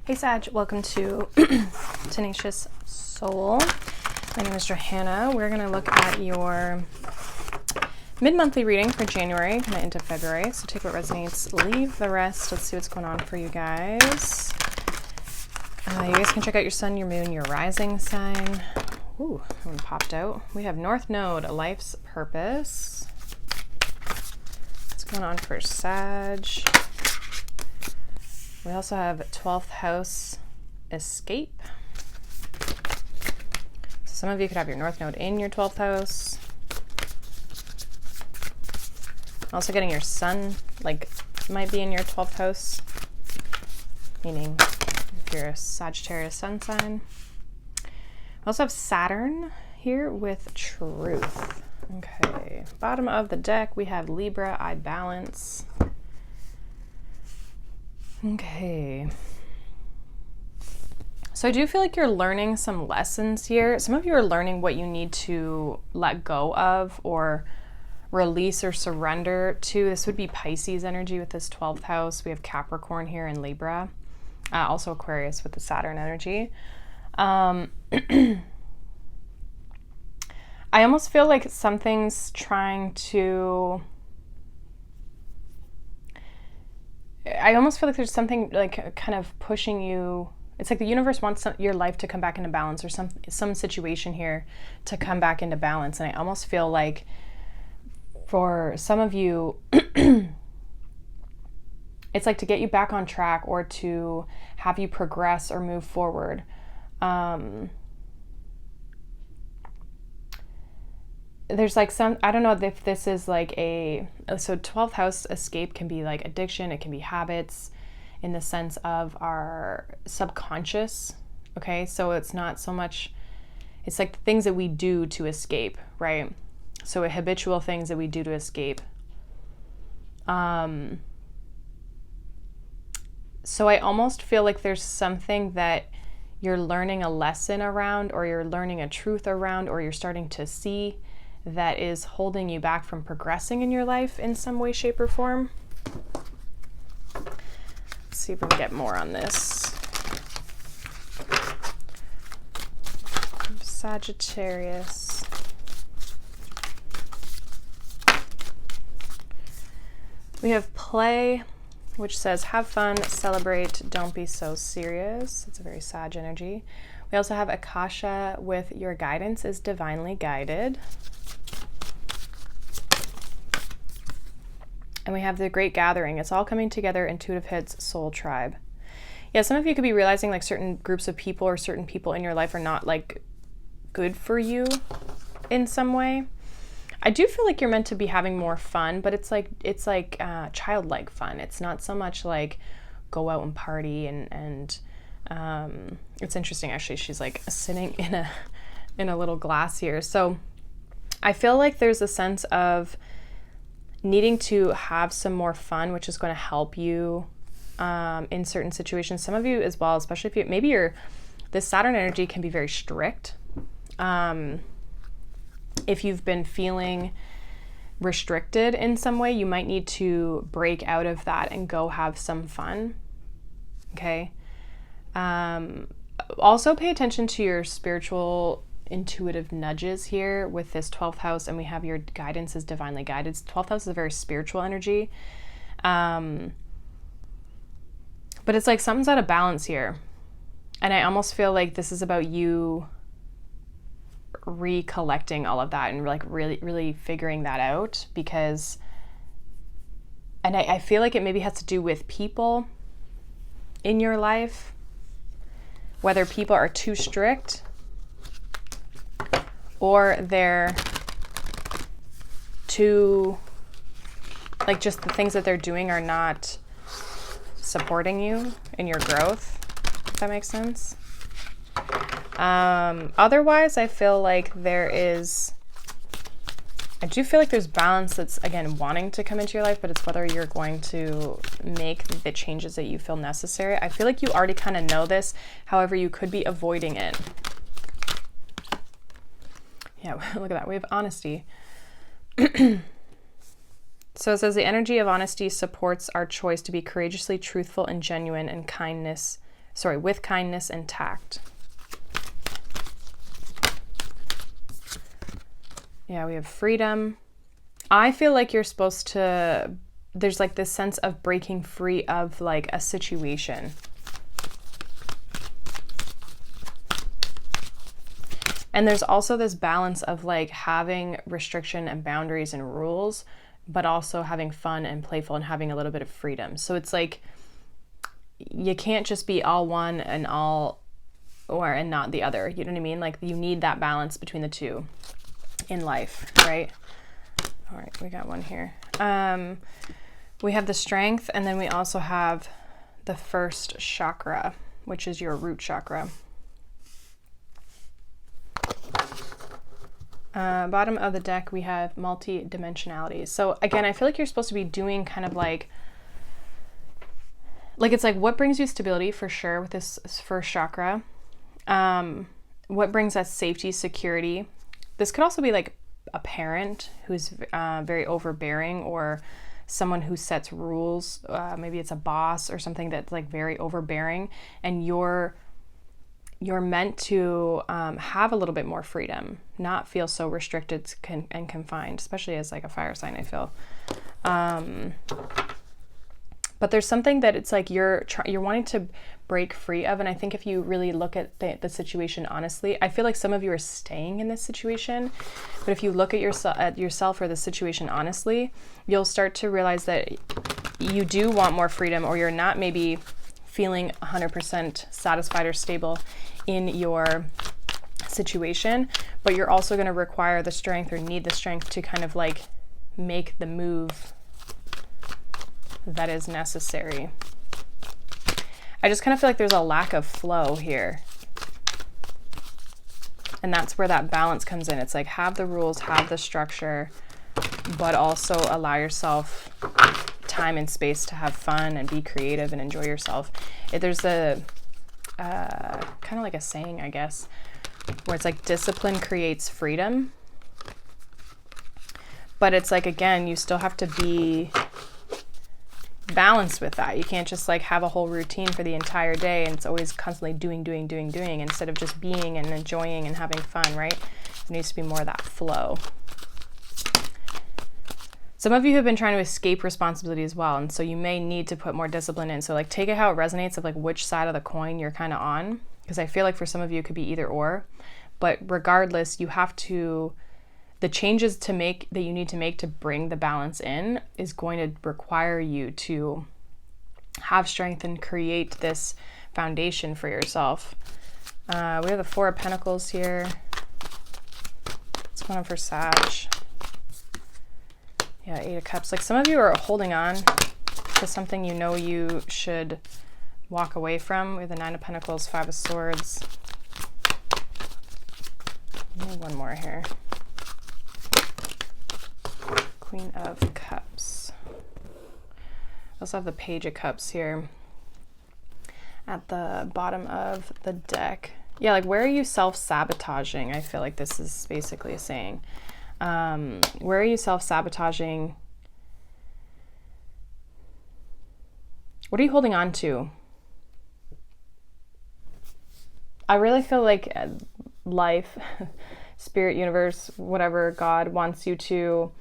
Hey Sag, welcome to Tenacious Soul. My name is Johanna. We're going to look at your mid-monthly reading for January, kind of into February. So take what resonates, leave the rest. Let's see what's going on for you guys. You guys can check out your sun, your moon, your rising sign. Ooh, that one popped out. We have North Node, a life's purpose. What's going on for Sag? We also have 12th house, escape. So some of you could have your North Node in your 12th house. Also getting your sun, like, might be in your 12th house, meaning if you're a Sagittarius sun sign. We also have Saturn here with truth. Okay, bottom of the deck, we have Libra, I balance. Okay. So I do feel like you're learning some lessons here. Some of you are learning what you need to let go of or release or surrender to. This would be Pisces energy with this 12th house. We have Capricorn here and Libra. Also Aquarius with the Saturn energy. I almost feel like something's trying to... I almost feel like there's something like kind of pushing you. It's like the universe wants your life to come back into balance, or some situation here to come back into balance. And I almost feel like for some of you, it's like to get you back on track or to have you progress or move forward. There's like some, I don't know if this is like so 12th house escape can be like addiction, it can be habits in the sense of our subconscious, okay? So it's not so much, it's like the things that we do to escape, right? So habitual things that we do to escape. So I almost feel like there's something that you're learning a lesson around, or you're learning a truth around, or you're starting to see that is holding you back from progressing in your life in some way, shape, or form. Let's see if we can get more on this. Sagittarius. We have play, which says have fun, celebrate, don't be so serious. It's a very Sag energy. We also have Akasha with your guidance is divinely guided. And we have the Great Gathering. It's all coming together, intuitive hits, soul tribe. Yeah, some of you could be realizing like certain groups of people or certain people in your life are not like good for you in some way. I do feel like you're meant to be having more fun, but it's like childlike fun. It's not so much like go out and party and it's interesting actually. She's like sitting in a little glass here. So I feel like there's a sense of needing to have some more fun, which is going to help you in certain situations. Some of you as well, especially if this Saturn energy can be very strict. If you've been feeling restricted in some way, you might need to break out of that and go have some fun. Okay. Also pay attention to your spiritual intuitive nudges here with this 12th house, and we have your guidance is divinely guided. 12th house is a very spiritual energy, but it's like something's out of balance here, and I almost feel like this is about you recollecting all of that and like really figuring that out, because I feel like it maybe has to do with people in your life, whether people are too strict or they're too, like, just the things that they're doing are not supporting you in your growth, if that makes sense. Otherwise, I feel like I do feel like there's balance that's, again, wanting to come into your life, but it's whether you're going to make the changes that you feel necessary. I feel like you already kind of know this, however, you could be avoiding it. Yeah, look at that. We have honesty. So it says the energy of honesty supports our choice to be courageously truthful and genuine, and kindness with kindness and tact. Yeah, we have freedom. I feel like you're supposed to, there's like this sense of breaking free of like a situation. And there's also this balance of like having restriction and boundaries and rules, but also having fun and playful and having a little bit of freedom. So it's like, you can't just be all one and all, and not the other. You know what I mean? Like you need that balance between the two in life, right? All right, we got one here. We have the strength, and then we also have the first chakra, which is your root chakra. Bottom of the deck, we have multi-dimensionality. So again, I feel like you're supposed to be doing kind of like it's like what brings you stability for sure with this first chakra. What brings us safety, security. This could also be like a parent who's very overbearing, or someone who sets rules. Maybe it's a boss or something that's like very overbearing, and you're meant to have a little bit more freedom, not feel so restricted and confined, especially as like a fire sign, I feel. But there's something that it's like you're wanting to break free of. And I think if you really look at the situation honestly, I feel like some of you are staying in this situation. But if you look at yourself or the situation honestly, you'll start to realize that you do want more freedom, or you're not maybe feeling 100% satisfied or stable in your situation, but you're also going to require the strength, or need the strength, to kind of like make the move that is necessary. I just kind of feel like there's a lack of flow here. And that's where that balance comes in. It's like have the rules, have the structure, but also allow yourself time and space to have fun and be creative and enjoy yourself. There's a kind of like a saying, I guess, where it's like discipline creates freedom. But it's like, again, you still have to be balanced with that. You can't just like have a whole routine for the entire day and it's always constantly doing instead of just being and enjoying and having fun, right? There needs to be more of that flow. Some of you have been trying to escape responsibility as well, and so you may need to put more discipline in. So like take it how it resonates, of like which side of the coin you're kind of on, because I feel like for some of you it could be either or, but regardless, you have to, the changes to make that you need to make to bring the balance in is going to require you to have strength and create this foundation for yourself. We have the Four of Pentacles here. What's going on for Sag? Yeah, Eight of Cups. Like some of you are holding on to something you know you should walk away from. We have the Nine of Pentacles, Five of Swords. One more here. Queen of Cups. I also have the Page of Cups here at the bottom of the deck. Yeah, like where are you self-sabotaging? I feel like this is basically saying. Where are you self-sabotaging? What are you holding on to? I really feel like life, spirit, universe, whatever, God wants you to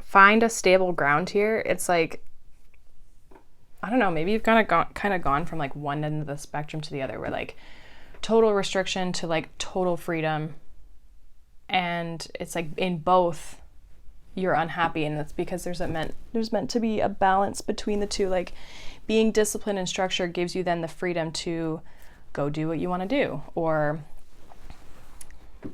find a stable ground here. It's like, I don't know, maybe you've kind of gone from like one end of the spectrum to the other, where like total restriction to like total freedom. And it's like in both you're unhappy, and that's because there's meant to be a balance between the two. Like being disciplined and structured gives you then the freedom to go do what you want to do, or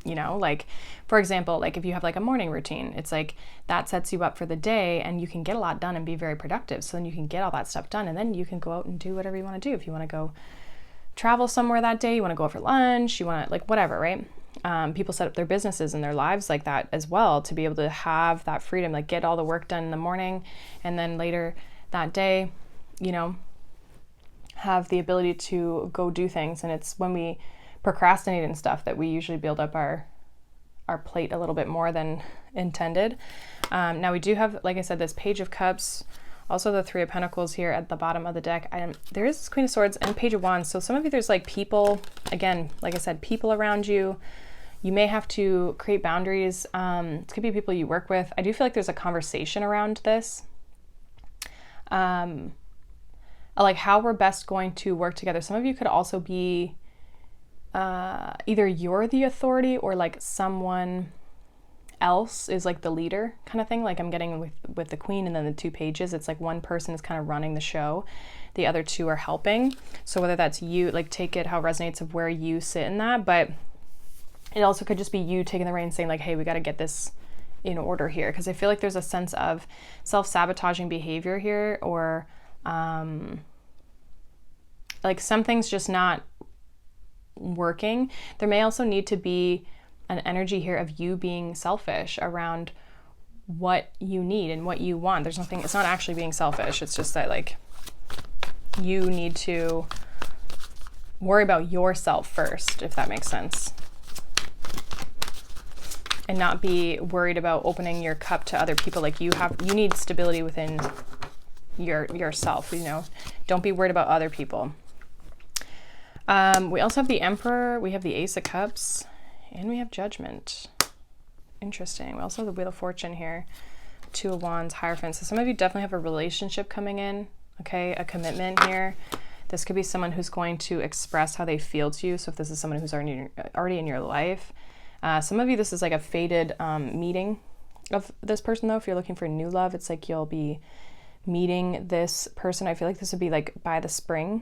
you know, like for example, like if you have like a morning routine, it's like that sets you up for the day and you can get a lot done and be very productive. So then you can get all that stuff done, and then you can go out and do whatever you want to do. If you want to go travel somewhere that day, you want to go out for lunch, you want to like whatever, right? People set up their businesses and their lives like that as well, to be able to have that freedom, like get all the work done in the morning, and then later that day, you know, have the ability to go do things. And it's when we procrastinate and stuff that we usually build up our plate a little bit more than intended. Now we do have, like I said, this Page of Cups Also the Three of Pentacles here at the bottom of the deck. There is this Queen of Swords and Page of Wands. So some of you, there's like people, again, like I said, people around you. You may have to create boundaries. It could be people you work with. I do feel like there's a conversation around this. Like how we're best going to work together. Some of you could also be either you're the authority or like someone else is like the leader kind of thing. Like I'm getting with the Queen and then the 2 pages, it's like one person is kind of running the show, the other 2 are helping. So whether that's you, like take it how it resonates of where you sit in that, but it also could just be you taking the reins saying like, hey, we got to get this in order here. Because I feel like there's a sense of self-sabotaging behavior here, or like something's just not working. There may also need to be an energy here of you being selfish around what you need and what you want. There's nothing, it's not actually being selfish. It's just that like you need to worry about yourself first, if that makes sense. And not be worried about opening your cup to other people. Like you need stability within yourself, you know, don't be worried about other people. We also have the Emperor, we have the Ace of Cups, and we have Judgment. Interesting. We also have the Wheel of Fortune here, 2 of Wands, Hierophant. So some of you definitely have a relationship coming in, okay, a commitment here. This could be someone who's going to express how they feel to you. So if this is someone who's already in your life, some of you, this is like a fated meeting of this person though. If you're looking for new love, it's like you'll be meeting this person. I feel like this would be like by the spring.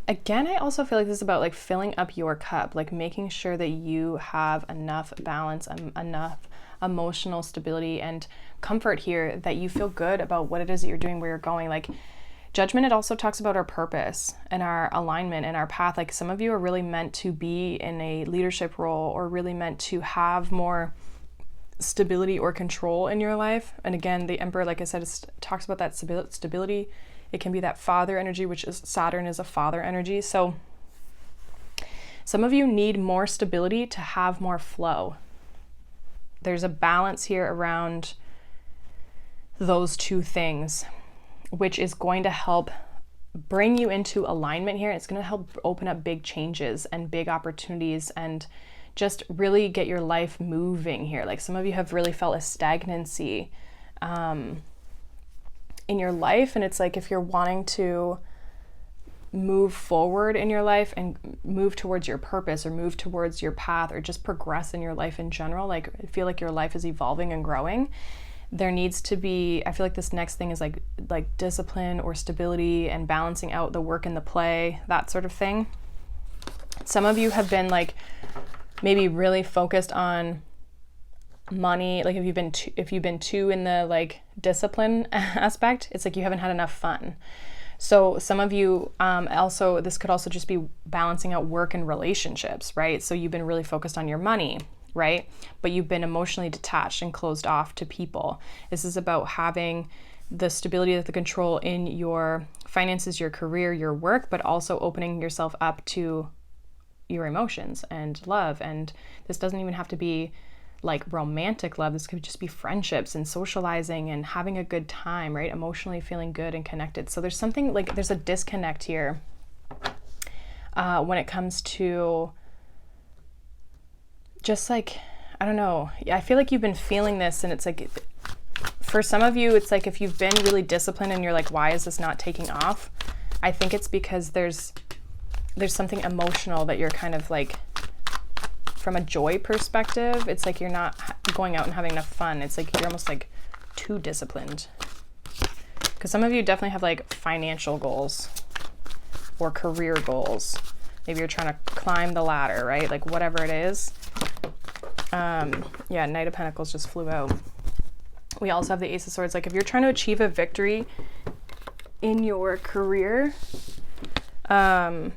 Again, I also feel like this is about like filling up your cup, like making sure that you have enough balance and enough emotional stability and comfort here, that you feel good about what it is that you're doing, where you're going. Like Judgment, it also talks about our purpose and our alignment and our path. Like some of you are really meant to be in a leadership role, or really meant to have more stability or control in your life. And again, the Emperor, like I said, talks about that stability. It can be that father energy, which is Saturn is a father energy. So some of you need more stability to have more flow. There's a balance here around those 2 things, which is going to help bring you into alignment here. It's going to help open up big changes and big opportunities and just really get your life moving here. Like some of you have really felt a stagnancy in your life, and it's like if you're wanting to move forward in your life and move towards your purpose or move towards your path or just progress in your life in general, like I feel like your life is evolving and growing, there needs to be, I feel like this next thing is like discipline or stability and balancing out the work and the play, that sort of thing. Some of you have been like maybe really focused on money. Like if you've been too in the like discipline aspect, it's like you haven't had enough fun. So some of you also, this could also just be balancing out work and relationships, right? So you've been really focused on your money, right? But you've been emotionally detached and closed off to people. This is about having the stability, the control in your finances, your career, your work, but also opening yourself up to your emotions and love. And this doesn't even have to be like romantic love. This could just be friendships and socializing and having a good time, right? Emotionally feeling good and connected. So there's something like, there's a disconnect here when it comes to just like, I don't know. I feel like you've been feeling this, and it's like, for some of you, it's like if you've been really disciplined and you're like, why is this not taking off? I think it's because there's something emotional that you're kind of like, from a joy perspective, it's like you're not going out and having enough fun. It's like you're almost like too disciplined. Because some of you definitely have like financial goals or career goals. Maybe you're trying to climb the ladder, right? Like whatever it is. Yeah, Knight of Pentacles just flew out. We also have the Ace of Swords. Like if you're trying to achieve a victory in your career, and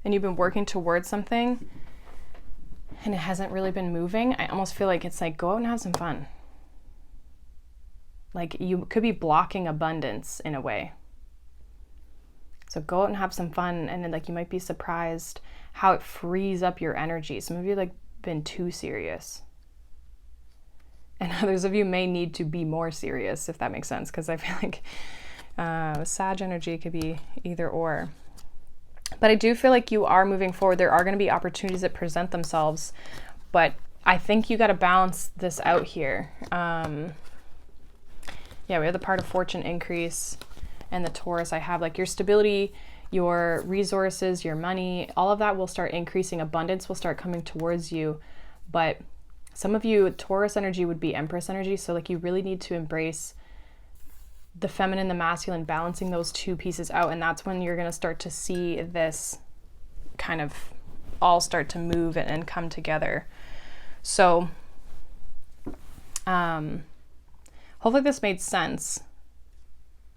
you've been working towards something, and it hasn't really been moving, I almost feel like it's like, go out and have some fun. Like you could be blocking abundance in a way. So go out and have some fun, and then like you might be surprised how it frees up your energy. Some of you like been too serious, and others of you may need to be more serious, if that makes sense, because I feel like Sag energy could be either or. But I do feel like you are moving forward. There are going to be opportunities that present themselves, but I think you got to balance this out here. Yeah, we have the part of fortune increase, and the Taurus. I have like your stability, your resources, your money, all of that will start increasing. Abundance will start coming towards you. But some of you, Taurus energy would be Empress energy. So like you really need to embrace the feminine, the masculine, balancing those two pieces out. And that's when you're going to start to see this kind of all start to move and come together. So hopefully this made sense.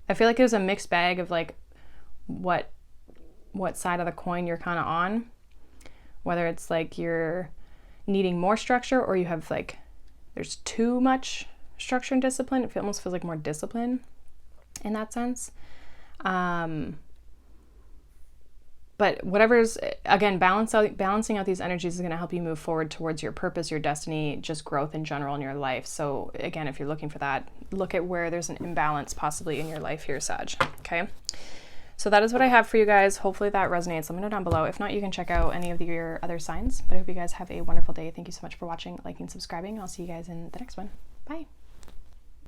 I feel like there's a mixed bag of like what side of the coin you're kind of on, whether it's like you're needing more structure or you have like there's too much structure and discipline. It almost feels like more discipline in that sense. But whatever's, again, balancing out these energies is going to help you move forward towards your purpose, your destiny, just growth in general in your life. So again, if you're looking for that, look at where there's an imbalance possibly in your life here, Sag. Okay. So that is what I have for you guys. Hopefully that resonates. Let me know down below. If not, you can check out any of your other signs. But I hope you guys have a wonderful day. Thank you so much for watching, liking, subscribing. I'll see you guys in the next one. Bye.